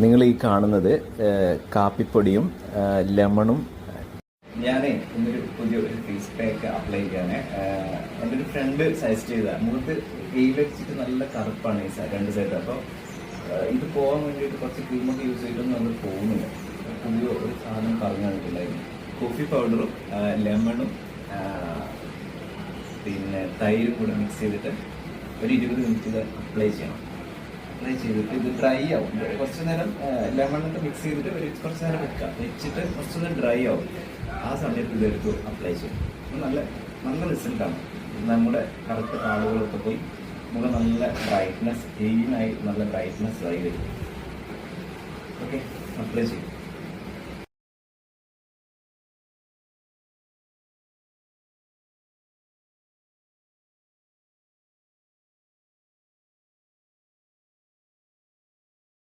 നിങ്ങൾ ഈ കാണുന്നത് കാപ്പിപ്പൊടിയും ലെമണും. ഞാൻ ഇന്നൊരു പുതിയൊരു ഫേസ് പാക്ക് അപ്ലൈ ചെയ്യാൻ എൻ്റെ ഒരു ഫ്രണ്ട് സജസ്റ്റ് ചെയ്തതാണ്. മുഖത്ത് വെയിലടിച്ചിട്ട് നല്ല കറുപ്പാണ് ഈ രണ്ട് സൈഡ്. അപ്പോൾ ഇത് പോകാൻ വേണ്ടിയിട്ട് കുറച്ച് ക്രീമൊക്കെ യൂസ് ചെയ്തിട്ടൊന്നും നമ്മൾ പോകുന്നില്ല. പുതിയ ഒരു സാധനം പറഞ്ഞു തന്നിട്ടുണ്ടായിരുന്നു. കോഫി പൗഡറും ലെമണും പിന്നെ തൈരും കൂടെ മിക്സ് ചെയ്തിട്ട് ഒരു 20 മിനിറ്റ് ഇത് അപ്ലൈ ചെയ്യണം. അപ്ലൈ ചെയ്തിട്ട് ഇത് ഡ്രൈ ആവും. കുറച്ച് നേരം ലെമണൊക്കെ മിക്സ് ചെയ്തിട്ട് കുറച്ച് നേരം വെച്ചിട്ട് കുറച്ചൊന്ന് ഡ്രൈ ആവും. ആ സമയത്ത് ഇതെടുത്ത് അപ്ലൈ ചെയ്യും. നല്ല നല്ല റിസൾട്ടാണ്. നമ്മുടെ കറുത്ത കാളുകളൊക്കെ പോയി മുഖം നല്ല ബ്രൈറ്റ്നസ്, ക്ലീനായി നല്ല ബ്രൈറ്റ്നസ് ആയി വരും. ഓക്കെ, അപ്ലൈ ചെയ്യും.